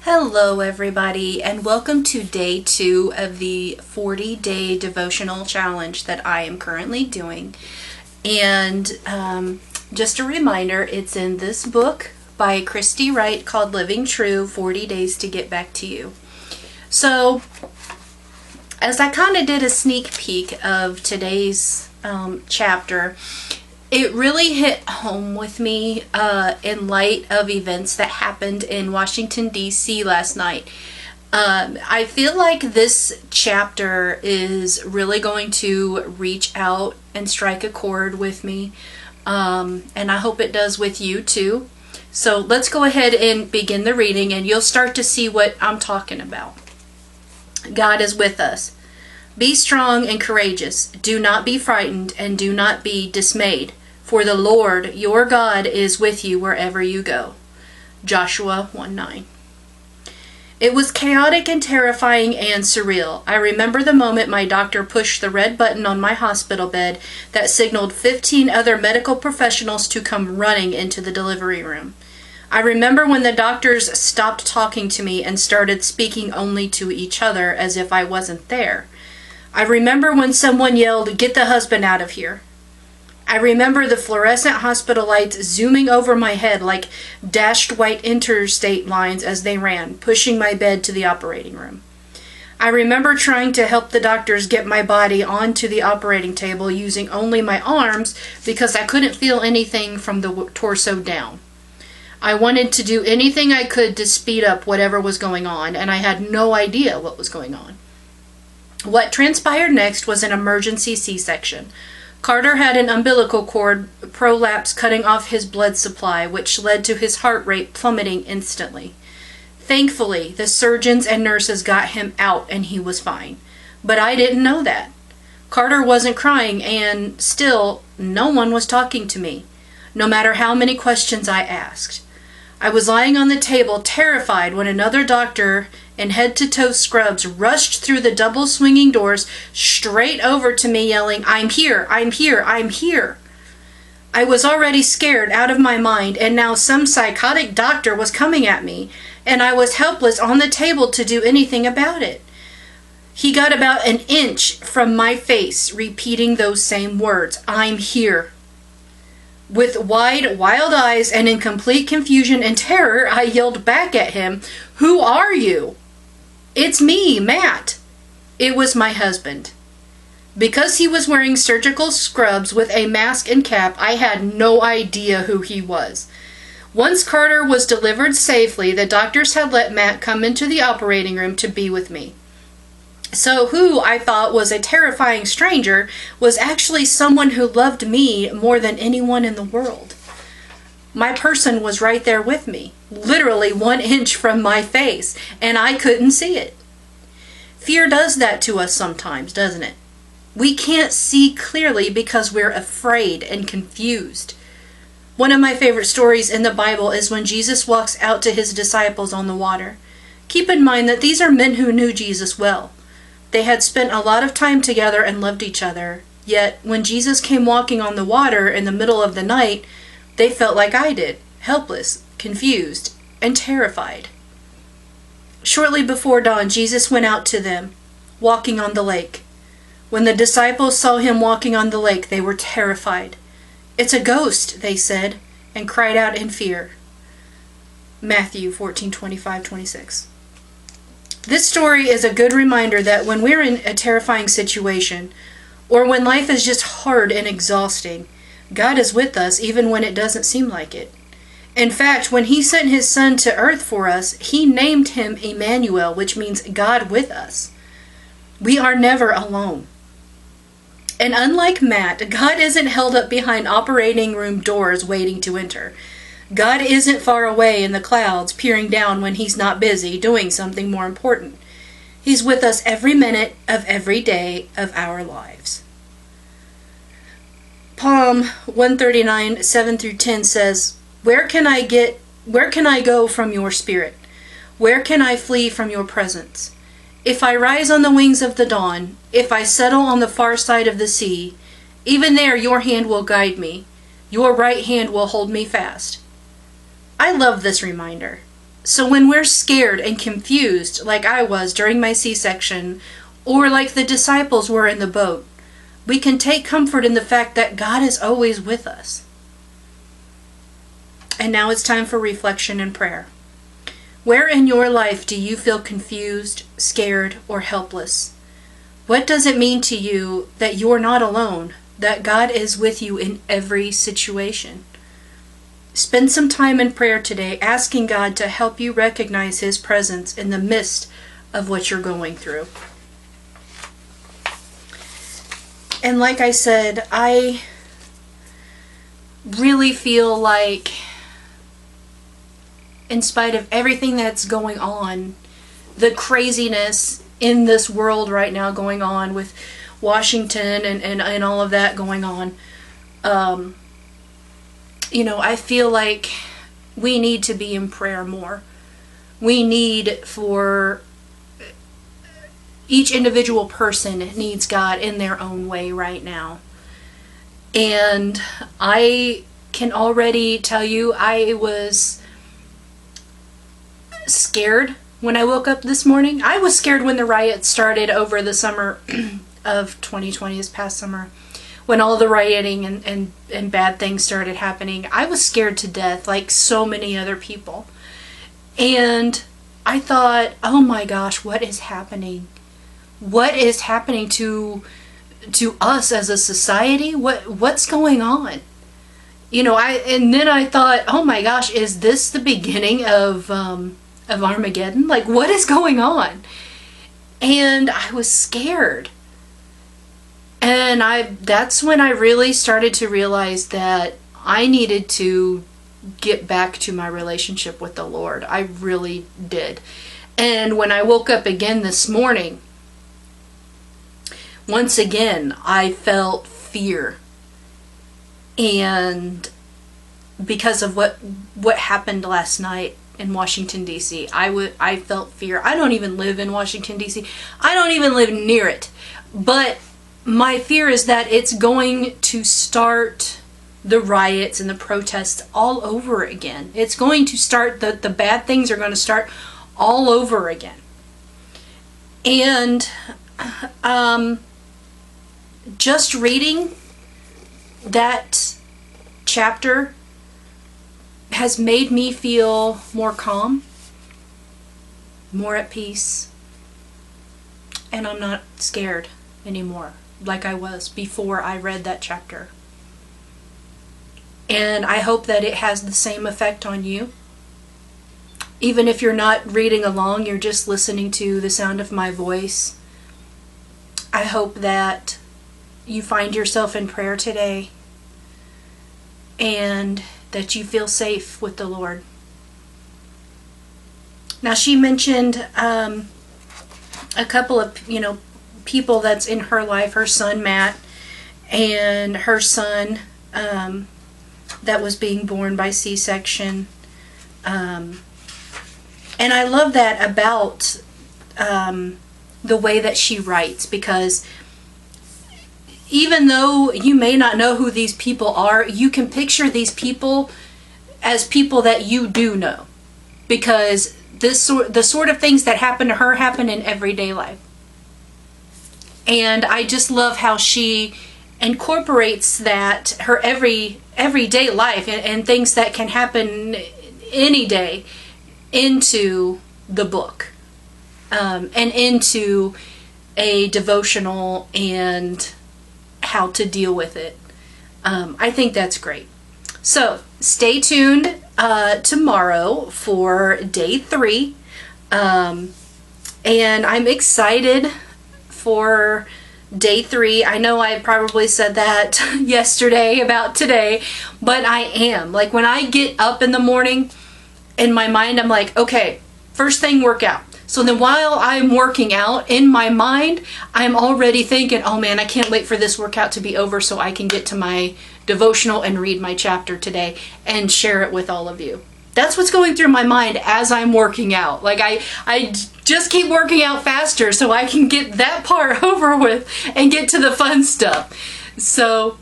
Hello everybody, and welcome to day 2 of the 40-day devotional challenge that I am currently doing. And just a reminder, it's in this book by Christy Wright called Living True, 40 Days to Get Back to You. So, as I kind of did a sneak peek of today's chapter, it really hit home with me in light of events that happened in Washington, D.C. last night. I feel like this chapter is really going to reach out and strike a chord with me, and I hope it does with you too. So let's go ahead and begin the reading, and you'll start to see what I'm talking about. God is with us. Be strong and courageous. Do not be frightened and do not be dismayed, for the Lord your God is with you wherever you go. Joshua 1:9. It was chaotic and terrifying and surreal. I remember the moment my doctor pushed the red button on my hospital bed that signaled 15 other medical professionals to come running into the delivery room. I remember when the doctors stopped talking to me and started speaking only to each other as if I wasn't there. I remember when someone yelled, "Get the husband out of here." I remember the fluorescent hospital lights zooming over my head like dashed white interstate lines as they ran, pushing my bed to the operating room. I remember trying to help the doctors get my body onto the operating table using only my arms because I couldn't feel anything from the torso down. I wanted to do anything I could to speed up whatever was going on, and I had no idea what was going on. What transpired next was an emergency C-section. Carter had an umbilical cord prolapse cutting off his blood supply, which led to his heart rate plummeting instantly. Thankfully, the surgeons and nurses got him out and he was fine. But I didn't know that. Carter wasn't crying, and still, no one was talking to me, no matter how many questions I asked. I was lying on the table, terrified, when another doctor in head-to-toe scrubs rushed through the double swinging doors straight over to me yelling, "I'm here, I'm here, I'm here." I was already scared out of my mind, and now some psychotic doctor was coming at me, and I was helpless on the table to do anything about it. He got about an inch from my face, repeating those same words, "I'm here." With wide, wild eyes and in complete confusion and terror, I yelled back at him, "Who are you?" "It's me, Matt." It was my husband. Because he was wearing surgical scrubs with a mask and cap, I had no idea who he was. Once Carter was delivered safely, the doctors had let Matt come into the operating room to be with me. So who I thought was a terrifying stranger was actually someone who loved me more than anyone in the world. My person was right there with me, literally 1 inch from my face, and I couldn't see it. Fear does that to us sometimes, doesn't it? We can't see clearly because we're afraid and confused. One of my favorite stories in the Bible is when Jesus walks out to his disciples on the water. Keep in mind that these are men who knew Jesus well. They had spent a lot of time together and loved each other. Yet, when Jesus came walking on the water in the middle of the night, they felt like I did, helpless, confused, and terrified. Shortly before dawn, Jesus went out to them, walking on the lake. When the disciples saw him walking on the lake, they were terrified. "It's a ghost," they said, and cried out in fear. Matthew 14:25-26. This story is a good reminder that when we're in a terrifying situation, or when life is just hard and exhausting, God is with us even when it doesn't seem like it. In fact, when he sent his son to earth for us, he named him Emmanuel, which means God with us. We are never alone. And unlike Matt, God isn't held up behind operating room doors waiting to enter. God isn't far away in the clouds, peering down when he's not busy doing something more important. He's with us every minute of every day of our lives. Psalm 139, 7-10 says, Where can I go from your spirit? Where can I flee from your presence? If I rise on the wings of the dawn, if I settle on the far side of the sea, even there your hand will guide me. Your right hand will hold me fast. I love this reminder. So when we're scared and confused, like I was during my C-section, or like the disciples were in the boat, we can take comfort in the fact that God is always with us. And now it's time for reflection and prayer. Where in your life do you feel confused, scared, or helpless? What does it mean to you that you're not alone, that God is with you in every situation? Spend some time in prayer today, asking God to help you recognize His presence in the midst of what you're going through. And like I said, I really feel like, in spite of everything that's going on, the craziness in this world right now going on with Washington and all of that going on, I feel like we need to be in prayer more. We need for each individual person needs God in their own way right now. And I can already tell you I was scared when I woke up this morning. I was scared when the riots started over the summer of 2020, this past summer, when all the rioting and bad things started happening. I was scared to death, like so many other people. And I thought, oh my gosh, what is happening? What is happening to us as a society? What's going on? And then I thought, oh my gosh, is this the beginning of Armageddon? Like, what is going on? And I was scared. And that's when I really started to realize that I needed to get back to my relationship with the Lord. I really did. And when I woke up again this morning, once again, I felt fear. And because of what happened last night in Washington, D.C., I felt fear. I don't even live in Washington, D.C. I don't even live near it. But my fear is that it's going to start the riots and the protests all over again. It's going to start, the bad things are going to start all over again. And just reading that chapter has made me feel more calm, more at peace, and I'm not scared anymore like I was before I read that chapter. And I hope that it has the same effect on you. Even if you're not reading along, you're just listening to the sound of my voice. I hope that you find yourself in prayer today and that you feel safe with the Lord. Now, she mentioned a couple of, people that's in her life, her son Matt and her son that was being born by C-section. And I love that about the way that she writes, because even though you may not know who these people are, you can picture these people as people that you do know, because the sort of things that happen to her happen in everyday life. And I just love how she incorporates that, her everyday life and things that can happen any day, into the book, and into a devotional and how to deal with it. I think that's great. So stay tuned tomorrow for day 3. And I'm excited for day 3. I know I probably said that yesterday about today, but I am. Like, when I get up in the morning, in my mind, I'm like, okay, first thing, workout. So then while I'm working out, in my mind, I'm already thinking, oh man, I can't wait for this workout to be over so I can get to my devotional and read my chapter today and share it with all of you. That's what's going through my mind as I'm working out. Like, I just keep working out faster so I can get that part over with and get to the fun stuff. So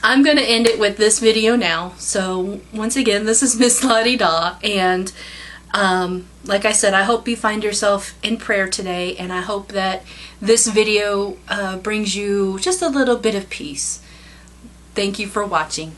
I'm going to end it with this video now. So once again, this is Miss La-Di-Da, and Like I said, I hope you find yourself in prayer today, and I hope that this video brings you just a little bit of peace. Thank you for watching.